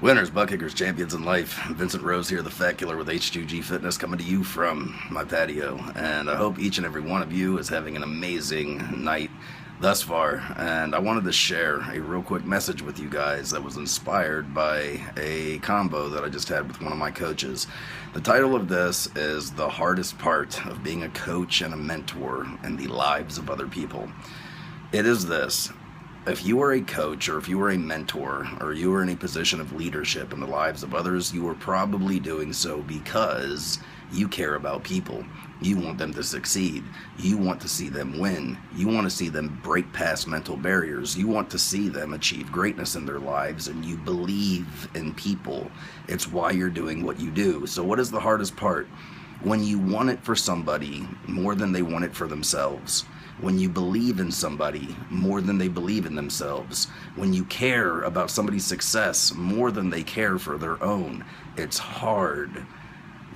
Winners, butt kickers, champions in life. Vincent Rose here, the Fat Killer with H2G Fitness, coming to you from my patio. And I hope each and every one of you is having an amazing night thus far. And I wanted to share a real quick message with you guys that was inspired by a combo that I just had with one of my coaches. The title of this is The Hardest Part of Being a Coach and a Mentor in the Lives of Other People. It is this. If you are a coach, or if you are a mentor, or you are in a position of leadership in the lives of others, you are probably doing so because you care about people. You want them to succeed. You want to see them win. You want to see them break past mental barriers. You want to see them achieve greatness in their lives, and you believe in people. It's why you're doing what you do. So what is the hardest part? When you want it for somebody more than they want it for themselves. When you believe in somebody more than they believe in themselves, when you care about somebody's success more than they care for their own, it's hard.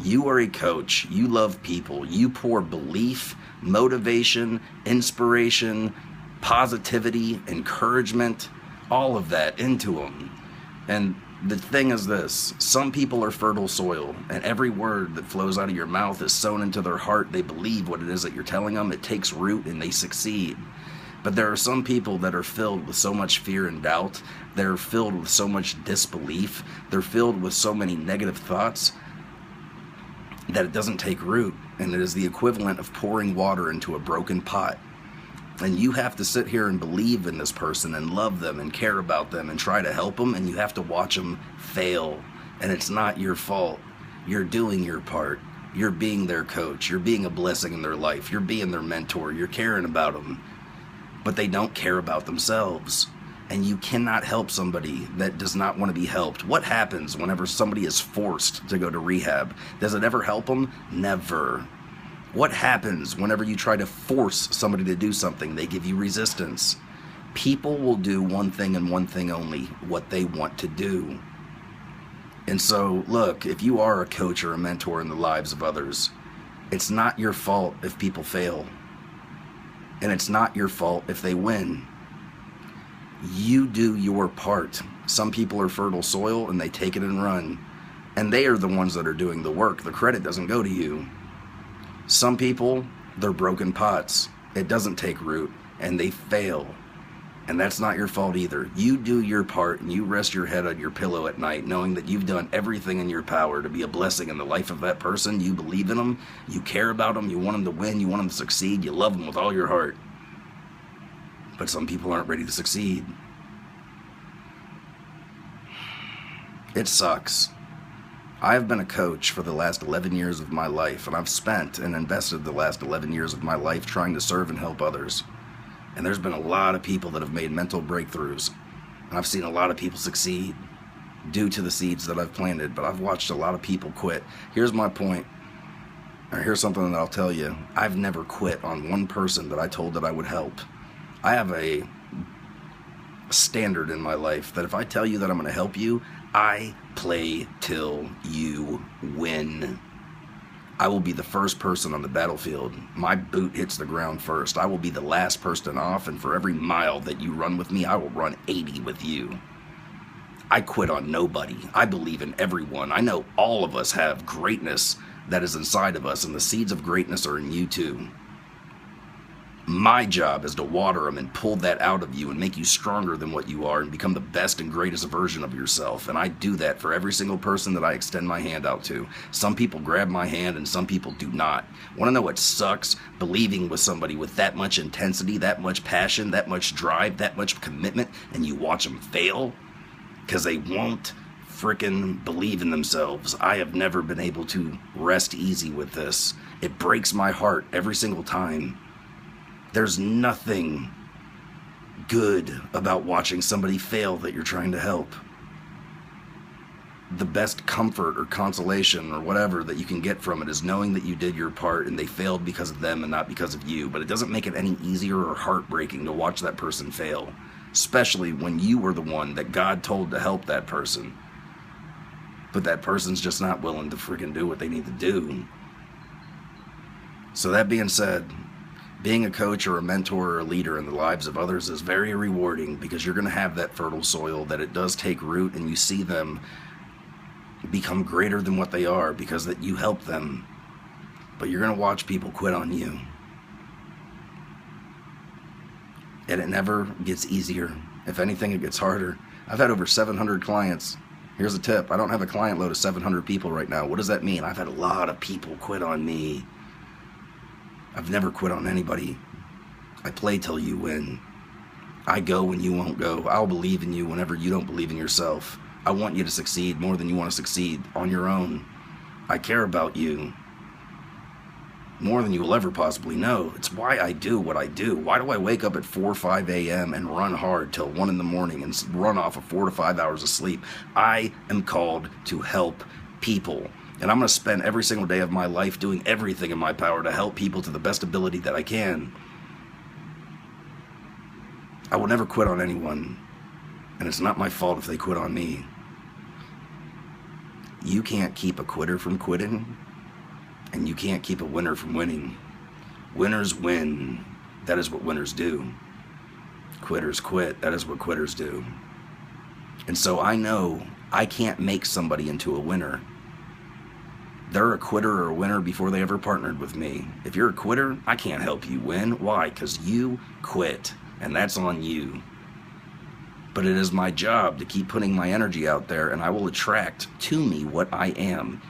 You are a coach, you love people, you pour belief, motivation, inspiration, positivity, encouragement, all of that into them. And the thing is this, some people are fertile soil, and every word that flows out of your mouth is sown into their heart. They believe what it is that you're telling them. It takes root and they succeed. But there are some people that are filled with so much fear and doubt. They're filled with so much disbelief. They're filled with so many negative thoughts that it doesn't take root. And it is the equivalent of pouring water into a broken pot. And you have to sit here and believe in this person and love them and care about them and try to help them, and you have to watch them fail. And it's not your fault. You're doing your part. You're being their coach. You're being a blessing in their life. You're being their mentor. You're caring about them. But they don't care about themselves. And you cannot help somebody that does not want to be helped. What happens whenever somebody is forced to go to rehab? Does it ever help them? Never. What happens whenever you try to force somebody to do something? They give you resistance. People will do one thing and one thing only, what they want to do. And so, look, if you are a coach or a mentor in the lives of others, it's not your fault if people fail. And it's not your fault if they win. You do your part. Some people are fertile soil and they take it and run. And they are the ones that are doing the work. The credit doesn't go to you. Some people, they're broken pots. It doesn't take root, and they fail. And that's not your fault either. You do your part, and you rest your head on your pillow at night knowing that you've done everything in your power to be a blessing in the life of that person. You believe in them, you care about them, you want them to win, you want them to succeed, you love them with all your heart. But some people aren't ready to succeed. It sucks. I've been a coach for the last 11 years of my life, and I've spent and invested the last 11 years of my life trying to serve and help others. And there's been a lot of people that have made mental breakthroughs, and I've seen a lot of people succeed due to the seeds that I've planted, but I've watched a lot of people quit. Here's my point, or here's something that I'll tell you. I've never quit on one person that I told that I would help. I have a standard in my life that if I tell you that I'm going to help you, I play till you win. I will be the first person on the battlefield. My boot hits the ground first. I will be the last person off, and for every mile that you run with me, I will run 80 with you. I quit on nobody. I believe in everyone. I know all of us have greatness that is inside of us, and the seeds of greatness are in you too. My job is to water them and pull that out of you and make you stronger than what you are and become the best and greatest version of yourself. And I do that for every single person that I extend my hand out to. Some people grab my hand and some people do not. Want to know what sucks? Believing with somebody with that much intensity, that much passion, that much drive, that much commitment, and you watch them fail because they won't frickin' believe in themselves. I have never been able to rest easy with this. It breaks my heart every single time. There's nothing good about watching somebody fail that you're trying to help. The best comfort or consolation or whatever that you can get from it is knowing that you did your part and they failed because of them and not because of you. But it doesn't make it any easier or heartbreaking to watch that person fail, especially when you were the one that God told to help that person. But that person's just not willing to freaking do what they need to do. So that being said, Being a coach or a mentor or a leader in the lives of others is very rewarding, because you're going to have that fertile soil that it does take root, and you see them become greater than what they are because that you help them. But you're going to watch people quit on you. And it never gets easier. If anything, it gets harder. I've had over 700 clients. Here's a tip. I don't have a client load of 700 people right now. What does that mean? I've had a lot of people quit on me. I've never quit on anybody. I play till you win. I go when you won't go. I'll believe in you whenever you don't believe in yourself. I want you to succeed more than you want to succeed on your own. I care about you more than you will ever possibly know. It's why I do what I do. Why do I wake up at 4 or 5 a.m. and run hard till 1 in the morning and run off of 4 to 5 hours of sleep? I am called to help people. And I'm going to spend every single day of my life doing everything in my power to help people to the best ability that I can. I will never quit on anyone. And it's not my fault if they quit on me. You can't keep a quitter from quitting. And you can't keep a winner from winning. Winners win. That is what winners do. Quitters quit. That is what quitters do. And so I know I can't make somebody into a winner. They're a quitter or a winner before they ever partnered with me. If you're a quitter, I can't help you win. Why? Because you quit, and that's on you. But it is my job to keep putting my energy out there, and I will attract to me what I am.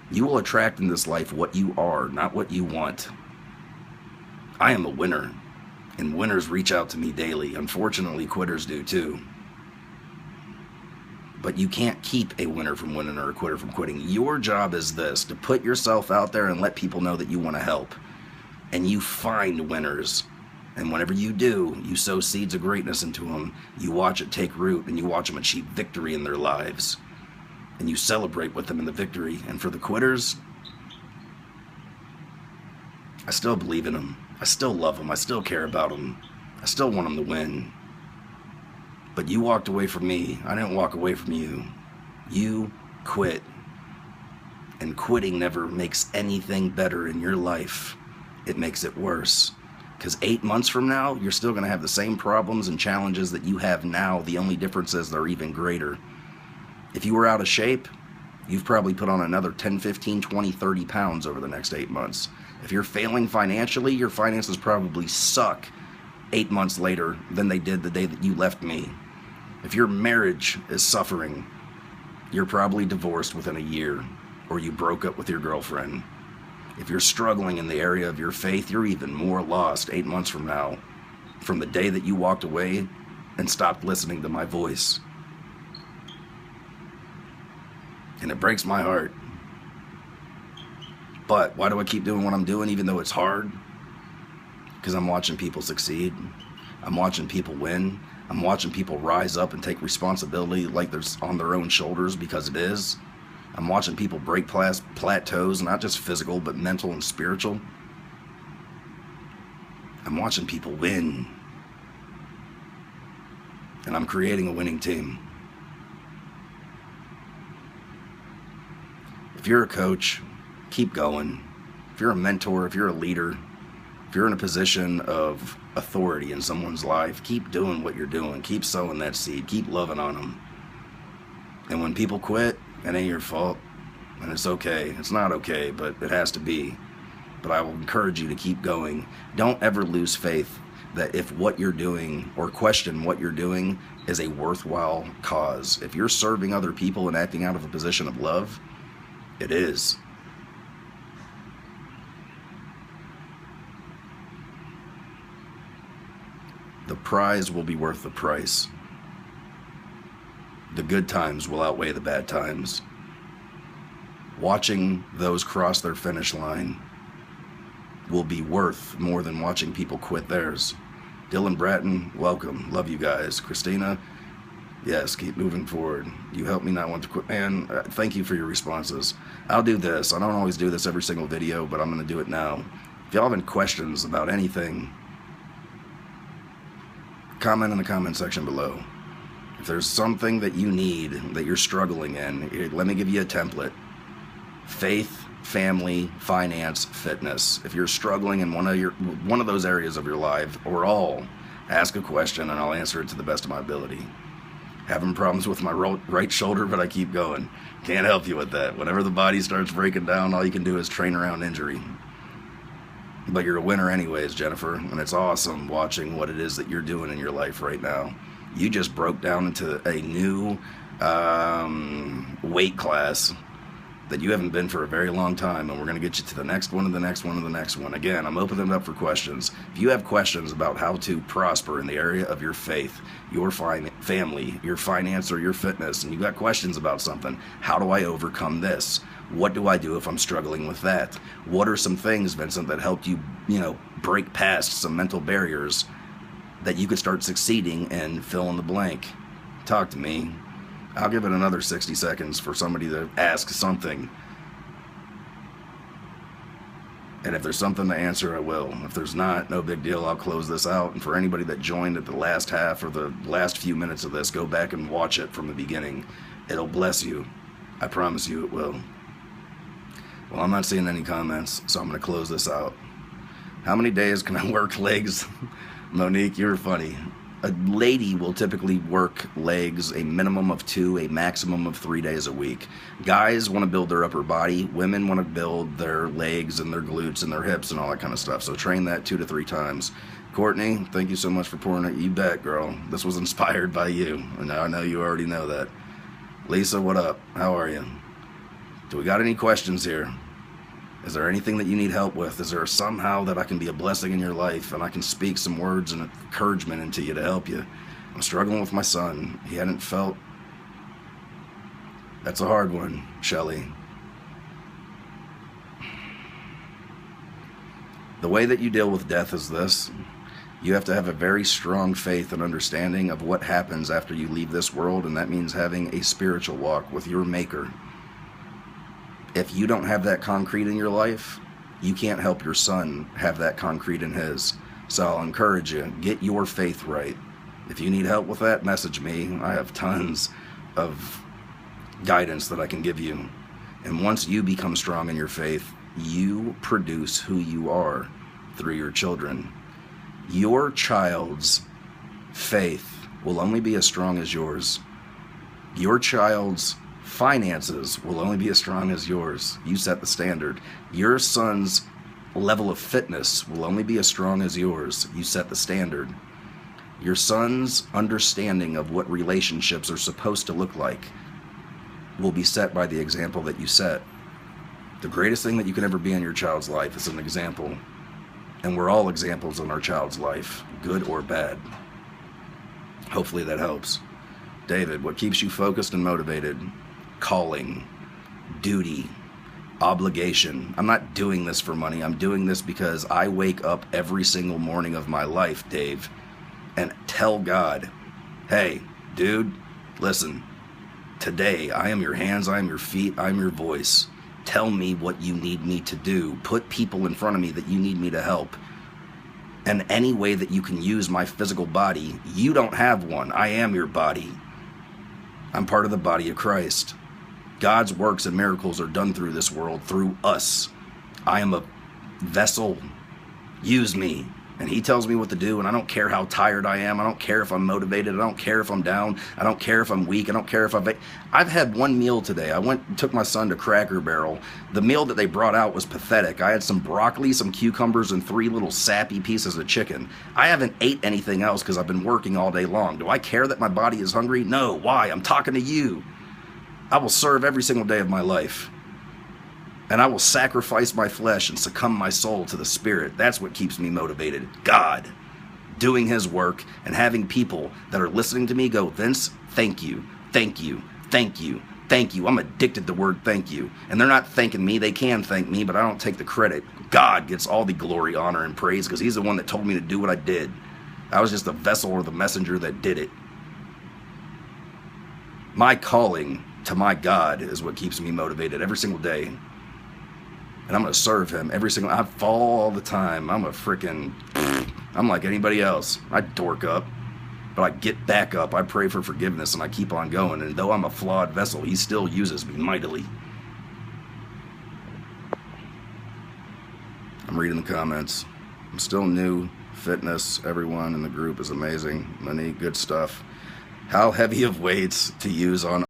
You will attract in this life what you are, not what you want. I am a winner, and winners reach out to me daily. Unfortunately, quitters do too. But you can't keep a winner from winning or a quitter from quitting. Your job is this: to put yourself out there and let people know that you want to help. And you find winners. And whenever you do, you sow seeds of greatness into them. You watch it take root, and you watch them achieve victory in their lives. And you celebrate with them in the victory. And for the quitters, I still believe in them. I still love them. I still care about them. I still want them to win. But you walked away from me. I didn't walk away from you. You quit. And quitting never makes anything better in your life. It makes it worse. Because 8 months from now, you're still going to have the same problems and challenges that you have now. The only difference is they're even greater. If you were out of shape, you've probably put on another 10, 15, 20, 30 pounds over the next 8 months. If you're failing financially, your finances probably suck 8 months later than they did the day that you left me. If your marriage is suffering, you're probably divorced within a year, or you broke up with your girlfriend. If you're struggling in the area of your faith, you're even more lost 8 months from now, from the day that you walked away and stopped listening to my voice. And it breaks my heart. But why do I keep doing what I'm doing even though it's hard? Because I'm watching people succeed. I'm watching people win. I'm watching people rise up and take responsibility like they're on their own shoulders, because it is. I'm watching people break plateaus, not just physical, but mental and spiritual. I'm watching people win. And I'm creating a winning team. If you're a coach, keep going. If you're a mentor, if you're a leader, if you're in a position of authority in someone's life, keep doing what you're doing. Keep sowing that seed. Keep loving on them. And when people quit, it ain't your fault. And it's okay. It's not okay, but it has to be. But I will encourage you to keep going. Don't ever lose faith that if what you're doing, or question what you're doing, is a worthwhile cause. If you're serving other people and acting out of a position of love, it is. The prize will be worth the price. The good times will outweigh the bad times. Watching those cross their finish line will be worth more than watching people quit theirs. Dylan Bratton, welcome. Love you guys. Christina, yes, keep moving forward. You helped me not want to quit. Man, thank you for your responses. I'll do this. I don't always do this every single video, but I'm going to do it now. If y'all have any questions about anything, comment in the comment section below. If there's something that you need, that you're struggling in, let me give you a template. Faith, family, finance, fitness. If you're struggling in one of those areas of your life, or all, ask a question and I'll answer it to the best of my ability. Having problems with my right shoulder, but I keep going. Can't help you with that. Whenever the body starts breaking down, all you can do is train around injury. But you're a winner anyways, Jennifer, and it's awesome watching what it is that you're doing in your life right now. You just broke down into a new weight class that you haven't been for a very long time, and we're going to get you to the next one and the next one and the next one. Again, I'm opening it up for questions. If you have questions about how to prosper in the area of your faith, your family, your finance, or your fitness, and you got questions about something, how do I overcome this? What do I do if I'm struggling with that? What are some things, Vincent, that helped you, break past some mental barriers that you could start succeeding and fill in the blank? Talk to me. I'll give it another 60 seconds for somebody to ask something. And if there's something to answer, I will. If there's not, no big deal. I'll close this out. And for anybody that joined at the last half or the last few minutes of this, go back and watch it from the beginning. It'll bless you. I promise you it will. Well, I'm not seeing any comments, so I'm going to close this out. How many days can I work legs? Monique, you're funny. A lady will typically work legs a minimum of 2, a maximum of 3 days a week. Guys want to build their upper body. Women want to build their legs and their glutes and their hips and all that kind of stuff. So train that 2 to 3 times. Courtney, thank you so much for pouring it. You bet, girl. This was inspired by you. And I know you already know that. Lisa, what up? How are you? Do we got any questions here? Is there anything that you need help with? Is there somehow that I can be a blessing in your life and I can speak some words and encouragement into you to help you? I'm struggling with my son. He hadn't felt... That's a hard one, Shelly. The way that you deal with death is this. You have to have a very strong faith and understanding of what happens after you leave this world, and that means having a spiritual walk with your Maker. If you don't have that concrete in your life, you can't help your son have that concrete in his. So I'll encourage you, get your faith right. If you need help with that, message me. I have tons of guidance that I can give you. And once you become strong in your faith, you produce who you are through your children. Your child's faith will only be as strong as yours. Your child's finances will only be as strong as yours. You set the standard. Your son's level of fitness will only be as strong as yours. You set the standard. Your son's understanding of what relationships are supposed to look like will be set by the example that you set. The greatest thing that you can ever be in your child's life is an example. And we're all examples in our child's life, good or bad. Hopefully that helps. David, what keeps you focused and motivated? Calling, duty, obligation. I'm not doing this for money. I'm doing this because I wake up every single morning of my life, Dave, and tell God, hey, dude, listen, today I am your hands, I am your feet, I am your voice. Tell me what you need me to do. Put people in front of me that you need me to help. And any way that you can use my physical body, you don't have one. I am your body. I'm part of the body of Christ. God's works and miracles are done through this world, through us. I am a vessel. Use me. And he tells me what to do, and I don't care how tired I am. I don't care if I'm motivated. I don't care if I'm down. I don't care if I'm weak. I don't care if I've had one meal today. I went and took my son to Cracker Barrel. The meal that they brought out was pathetic. I had some broccoli, some cucumbers, and 3 little sappy pieces of chicken. I haven't ate anything else because I've been working all day long. Do I care that my body is hungry? No. Why? I'm talking to you. I will serve every single day of my life. And I will sacrifice my flesh and succumb my soul to the Spirit. That's what keeps me motivated. God. Doing his work and having people that are listening to me go, Vince, thank you, thank you, thank you, thank you. I'm addicted to the word thank you. And they're not thanking me. They can thank me, but I don't take the credit. God gets all the glory, honor, and praise because he's the one that told me to do what I did. I was just the vessel or the messenger that did it. My calling to my God is what keeps me motivated every single day. And I'm going to serve him every single... I fall all the time. I'm like anybody else. I dork up. But I get back up. I pray for forgiveness and I keep on going. And though I'm a flawed vessel, he still uses me mightily. I'm reading the comments. I'm still new. Fitness, everyone in the group is amazing. Many good stuff. How heavy of weights to use on